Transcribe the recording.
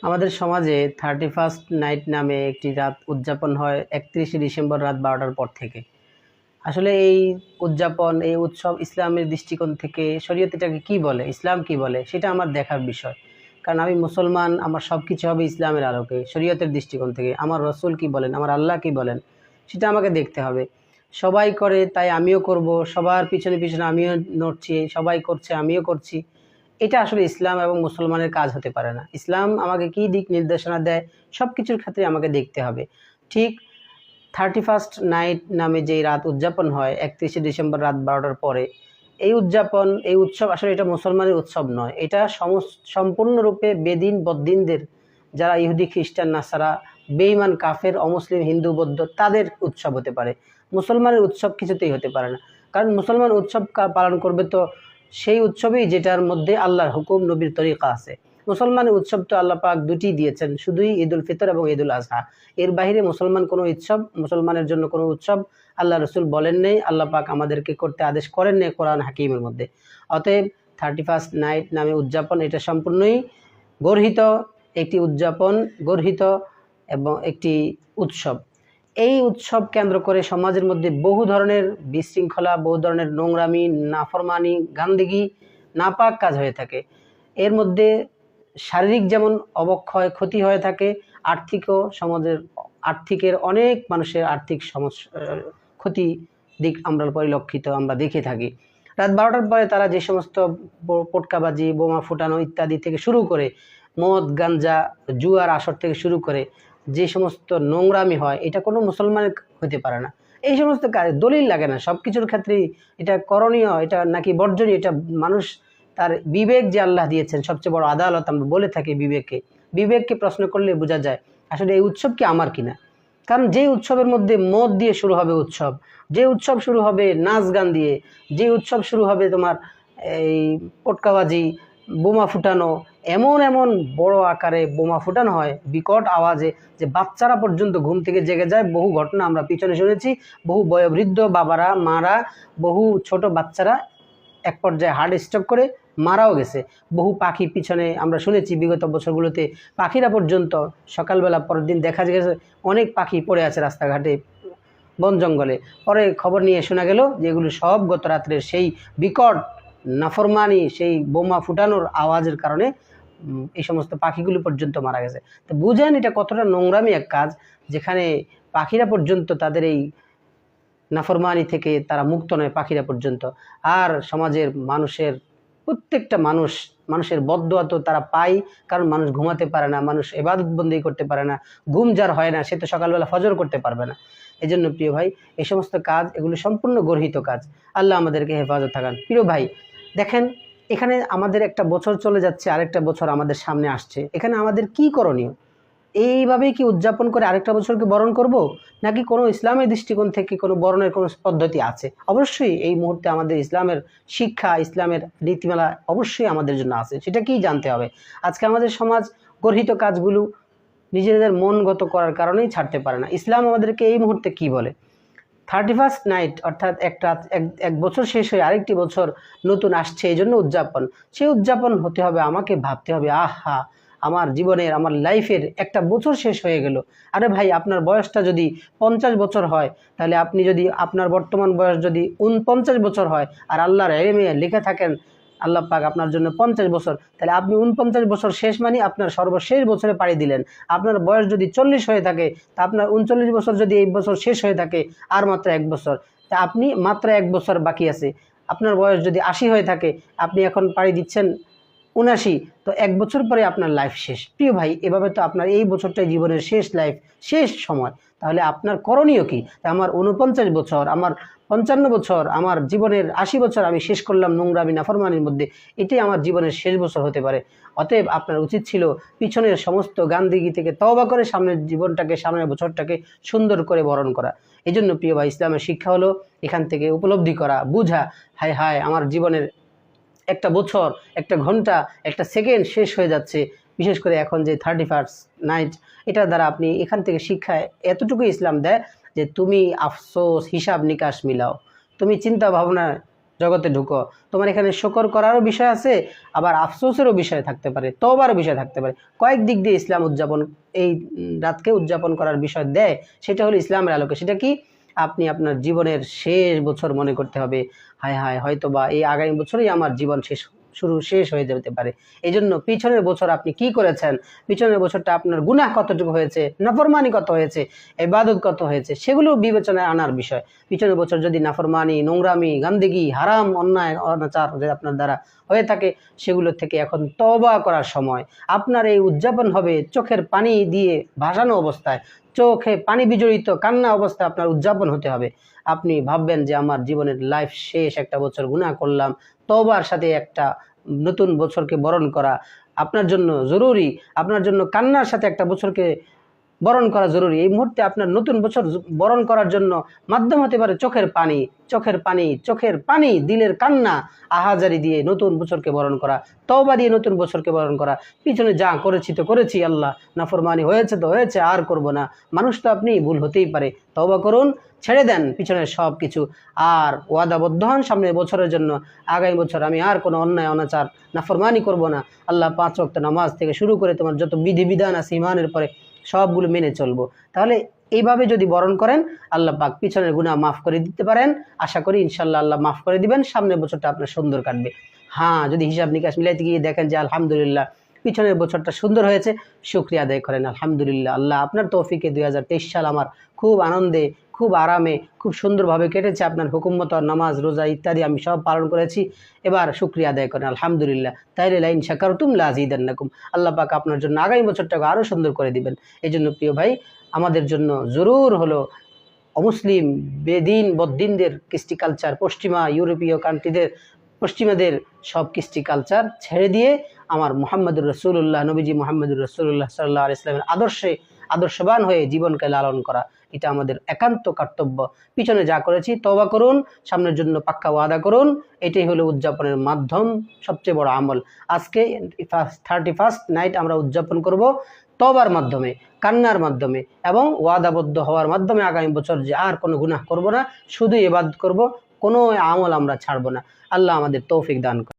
আমাদের সমাজে 31st night নামে একটি রাত উদযাপন হয় 31শে ডিসেম্বর রাত 12টার পর থেকে। আসলে এই উদযাপন, এই উৎসব ইসলামের দৃষ্টিকোণ থেকে শরীয়ত এটাকে কী বলে, ইসলাম কী বলে, সেটা আমার দেখার বিষয়। কারণ আমি মুসলমান, আমার সব কিছু হবে ইসলামের আলোকে, শরীয়তের দৃষ্টিকোণ থেকে। আমার রসুল কী বলেন, আমার আল্লাহ কী বলেন, সেটা আমাকে দেখতে হবে। সবাই করে তাই আমিও করব, সবার পিছনে পিছনে আমিও নড়ছি, সবাই করছে আমিও করছি। এটা আসলে ইসলাম এবং মুসলমানের কাজ হতে পারে না। ইসলাম আমাকে কী দিক নির্দেশনা দেয়, সব কিছুর ক্ষেত্রে আমাকে দেখতে হবে। ঠিক 31st নাইট নামে যেই রাত উদযাপন হয় 31শে ডিসেম্বর রাত 12টার পরে, এই উদযাপন, এই উৎসব আসলে এটা মুসলমানের উৎসব নয়। এটা সম্পূর্ণরূপে বেদিন বদ্দিনদের, যারা ইহুদি খ্রিস্টান নাসারা, বেঈমান কাফের, অমুসলিম হিন্দু বৌদ্ধ, তাদের উৎসব হতে পারে। মুসলমানের উৎসব কিছুতেই হতে পারে না। কারণ মুসলমান উৎসব পালন করবে তো সেই উৎসবেই যেটার মধ্যে আল্লাহর হুকুম, নবীর তরিকা আছে। মুসলমানের উৎসব তো আল্লাহ পাক দুটি দিয়েছেন, শুধুই ঈদুল ফিতর এবং ঈদুল আজহা। এর বাইরে মুসলমান কোনো উৎসব, মুসলমানের জন্য কোনো উৎসব আল্লাহ রসুল বলেন নেই, আল্লাহ পাক আমাদেরকে করতে আদেশ করেন নেই কোরআন হাকিমের মধ্যে। অতএব 31st নাইট নামে উদযাপন এটা সম্পূর্ণই গর্হিত একটি উদযাপন, গর্হিত এবং একটি উৎসব। এই উৎসব কেন্দ্র করে সমাজের মধ্যে বহু ধরনের বিশৃঙ্খলা, বহু ধরনের নোংরামি, নাফরমানি, গান্দিগি, নাপাক কাজ হয়ে থাকে। এর মধ্যে শারীরিক যেমন অবক্ষয়, ক্ষতি হয়ে থাকে, আর্থিকও সমাজের আর্থিকের অনেক মানুষের আর্থিক সমস্যা, ক্ষতি দিক আমরা পরিলক্ষিত, আমরা দেখে থাকি। রাত 12টার পরে তারা যে সমস্ত পটকাবাজি, বোমা ফুটানো ইত্যাদি থেকে শুরু করে, মদ গাঞ্জা, জুয়ার আসর থেকে শুরু করে যে সমস্ত নোংরামি হয়, এটা কোনো মুসলমানের হতে পারে না। এই সমস্ত কাজ দলিল লাগে না, সব কিছুর ক্ষেত্রেই এটা করণীয়, এটা নাকি বর্জনীয়, এটা মানুষ তার বিবেক যে আল্লাহ দিয়েছেন, সবচেয়ে বড় আদালত আমরা বলে থাকি বিবেককে প্রশ্ন করলে বোঝা যায় আসলে এই উৎসব কি আমার কিনা। কারণ যে উৎসবের মধ্যে মদ দিয়ে শুরু হবে উৎসব, যে উৎসব শুরু হবে নাচ গান দিয়ে, যে উৎসব শুরু হবে তোমার এই পটকাবাজি, বোমা ফুটানো, এমন এমন বড় আকারে বোমা ফুটানো হয় বিকট আওয়াজে, যে বাচ্চারা পর্যন্ত ঘুম থেকে জেগে যায়। বহু ঘটনা আমরা পিছনে শুনেছি, বহু বয়োবৃদ্ধ বাবারা, মারা, বহু ছোট বাচ্চারা এক পর্যায়ে হার্ট স্ট্রোক করে মারাও গেছে। বহু পাখি পিছনে আমরা শুনেছি বিগত বছরগুলোতে, পাখিরা পর্যন্ত সকালবেলা পরের দিন দেখা গেছে অনেক পাখি পড়ে আছে রাস্তাঘাটে, বন জঙ্গলে। পরে খবর নিয়ে শোনা গেল যে এগুলো সব গত রাত্রের সেই বিকট নাফরমানি, সেই বোমা ফুটানোর আওয়াজের কারণে এই সমস্ত পাখিগুলো পর্যন্ত মারা গেছে। তো বুঝেন এটা কতটা নোংরামি এক কাজ, যেখানে পাখিরা পর্যন্ত তাদের এই নাফরমানি থেকে তারা মুক্ত নয়, পাখিরা পর্যন্ত। আর সমাজের মানুষের প্রত্যেকটা মানুষের বদদোয়া তো তারা পায়, কারণ মানুষ ঘুমাতে পারে না, মানুষ ইবাদত বন্দেগী করতে পারে না। ঘুম যার হয় না সে তো সকালবেলা ফজর করতে পারবে না। এই জন্য প্রিয় ভাই, এই সমস্ত কাজ এগুলো সম্পূর্ণ গর্হিত কাজ। আল্লাহ আমাদেরকে হেফাজত থাকান। প্রিয় ভাই, দেখেন এখানে আমাদের একটা বছর চলে যাচ্ছে, আরেকটা বছর আমাদের সামনে আসছে। এখানে আমাদের কি করণীয়? এইভাবেই কি উদযাপন করে আরেকটা বছরকে বরণ করব, নাকি কোনো ইসলামের দৃষ্টিকোণ থেকে কোনো বরণের কোনো পদ্ধতি আছে? অবশ্যই এই মুহূর্তে আমাদের ইসলামের শিক্ষা, ইসলামের নীতিমালা অবশ্যই আমাদের জন্য আছে, সেটা কি জানতে হবে। আজকে আমাদের সমাজ গর্হিত কাজগুলো নিজেদের মনগত করার কারণেই ছাড়তে পারে না। ইসলাম আমাদেরকে এই মুহূর্তে কি বলে? 31st নাইট অর্থাৎ এক বছর শেষ হয়ে আরেকটি বছর নতুন আসছে, এই জন্য উদযাপন। সেই উদযাপন হতে হবে, আমাকে ভাবতে হবে, আহা আমার জীবনের, আমার লাইফের একটা বছর শেষ হয়ে গেল। আরে ভাই, আপনার বয়সটা যদি 50 বছর হয়, তাহলে আপনি যদি আপনার বর্তমান বয়স যদি 49 বছর হয়, আর আল্লাহর ইলমে লিখে থাকেন আল্লাহ পাক আপনার জন্য 50 বছর, তাহলে আপনি 49 বছর শেষ মানে আপনার সর্বশেষ বছরে পাড়ি দিলেন। আপনার বয়স যদি 40 হয়ে থাকে, তা আপনার 39 বছর যদি এই বছর শেষ হয়ে থাকে, আর মাত্র 1 বছর, তা আপনি মাত্র 1 বছর বাকি আছে। আপনার বয়স যদি 80 হয়ে থাকে, আপনি এখন পাড়ি দিচ্ছেন 79, তো 1 বছর পরে আপনার লাইফ শেষ। প্রিয় ভাই, এভাবে তো আপনার এই বছরটাই জীবনের শেষ লাইফ, শেষ সময়। তাহলে আপনার করণীয় কি? আমার 49 বছর, আমার 55 বছর, আমার জীবনের 80 বছর আমি শেষ করলাম নোংরামি নাফরমানির মধ্যে, এটাই আমার জীবনের শেষ বছর হতে পারে। অতএব আপনার উচিত ছিল পিছনের সমস্ত গান্দিগি থেকে তওবা করে সামনের জীবনটাকে, সামনের বছরটাকে সুন্দর করে বরণ করা। এই জন্য প্রিয় ভাই, ইসলামের শিক্ষা হলো এখান থেকে উপলব্ধি করা, বুঝা, হায় হায় আমার জীবনের একটা বছর, একটা ঘন্টা, একটা সেকেন্ড শেষ হয়ে যাচ্ছে। বিশেষ করে এখন যে 31st নাইট, এটার দ্বারা আপনি এখান থেকে শিক্ষায় এতটুকু ইসলাম দেয় যে তুমি আফসোস, হিসাব নিকাশ মিলাও, তুমি চিন্তা ভাবনা জগতে ঢুকো। তোমার এখানে শুকর করারও বিষয় আছে, আবার আফসোসেরও বিষয় থাকতে পারে, তওবারও বিষয় থাকতে পারে। কয়েক দিক দিয়ে ইসলাম উদযাপন, এই রাতকে উদযাপন করার বিষয় দেয়। সেটা হলো ইসলামের আলোকে। সেটা কি? আপনি আপনার জীবনের শেষ বছর মনে করতে হবে, হায় হায় হয়তো বা এই আগামী বছরই আমার জীবন শেষ হয়ে যেতে পারে। এই জন্য পিছনের বছর আপনি কি করেছেন, পিছনের বছরটা আপনার গুনাহ কতটুকু হয়েছে, নাফরমানি কত হয়েছে, ইবাদত কত হয়েছে, সেগুলো বিবেচনায় আনার বিষয়। পিছনের বছর যদি নাফরমানি, নোংরামি, গান্দেগি, হারাম, অন্যায়, অনাচার যদি আপনার দ্বারা হয়ে থাকে, সেগুলো থেকে এখন তওবা করার সময়। আপনার এই উদযাপন হবে চোখের পানি দিয়ে ভাসানো অবস্থায়, চোখে পানি বিজড়িত কান্না অবস্থায় আপনার উদযাপন হতে হবে। আপনি ভাববেন যে আমার জীবনের লাইফ শেষ, একটা বছর গুনাহ করলাম, তওবার সাথে একটা নতুন বছরকে বরণ করা আপনার জন্য জরুরি। আপনার জন্য কান্নার সাথে একটা বছরকে বরণ করা জরুরি। এই মুহূর্তে আপনার নতুন বছর বরণ করার জন্য মাধ্যম হতে পারে চোখের পানি, চোখের পানি, চোখের পানি, দিলের কান্না, আহাজারি দিয়ে নতুন বছরকে বরণ করা, তওবা দিয়ে নতুন বছরকে বরণ করা। পিছনে যা করেছি তো করেছি, আল্লাহ, নাফরমানি হয়েছে তো হয়েছে, আর করব না। মানুষ তো আপনি, ভুল হতেই পারে। তওবা করুন, ছেড়ে দেন পিছনের সব কিছু, আর ওয়াদাবদ্ধ হন সামনের বছরের জন্য। আগামী বছর আমি আর কোনো অন্যায়, অনাচার, নাফরমানি করব না। আল্লাহ 5 ওয়াক্ত নামাজ থেকে শুরু করে তোমার যত বিধিবিধান আছে ইমানের পরে সবগুলো মেনে চলবো। তাহলে এইভাবে যদি বরণ করেন, আল্লাহ পাক পিছনের গুনাহ মাফ করে দিতে পারেন। আশা করি ইনশাল্লাহ আল্লাহ মাফ করে দিবেন, সামনের বছরটা আপনার সুন্দর কাটবে। হ্যাঁ, যদি হিসাব নিকাশ মিলাইতে গিয়ে দেখেন যে আলহামদুলিল্লাহ পিছনের বছরটা সুন্দর হয়েছে, শুকরিয়া আদায় করেন আলহামদুলিল্লাহ। আল্লাহ আপনার তৌফিকে 2023 সাল আমার খুব আনন্দে, খুব আরামে, খুব সুন্দরভাবে কেটেছে। আপনার হুকুম মতো নামাজ, রোজা ইত্যাদি আমি সব পালন করেছি। এবার শুকরিয়া আদায় করেন আলহামদুলিল্লাহ। তাইলে লাইন শাকারতুম লাযিদান্নাকুম, আল্লাহ পাক আপনার জন্য আগামী বছরটাকে আরও সুন্দর করে দিবেন। এই জন্য প্রিয় ভাই, আমাদের জন্য জরুর হলো অমুসলিম, বেদিন, বদ্দিনদের কৃষ্টি কালচার, পশ্চিমা ইউরোপীয় কান্ট্রিদের, পশ্চিমাদের সব কৃষ্টি কালচার ছেড়ে দিয়ে আমার মুহাম্মদুর রাসূলুল্লাহ, নবীজি মুহাম্মদুর রাসূলুল্লাহ সাল্লাল্লাহু আলাইহি ওয়াসাল্লামের আদর্শবান হয়ে জীবনকে লালন করা, এটা আমাদের একান্ত কর্তব্য। পিছনে যা করেছি তওবা করুন, সামনের জন্য পাক্কা ওয়াদা করুন। এটাই হলো উদযাপনের মাধ্যম, সবচেয়ে বড় আমল। আজকে 31st নাইট আমরা উদযাপন করব তওবার মাধ্যমে, কান্নার মাধ্যমে এবং ওয়াদাবদ্ধ হওয়ার মাধ্যমে। আগামী বছর যে আর কোনো গুনাহ করব না, শুধু ইবাদত করব, কোনো আমল আমরা ছাড়ব না। আল্লাহ আমাদের তৌফিক দান করুন।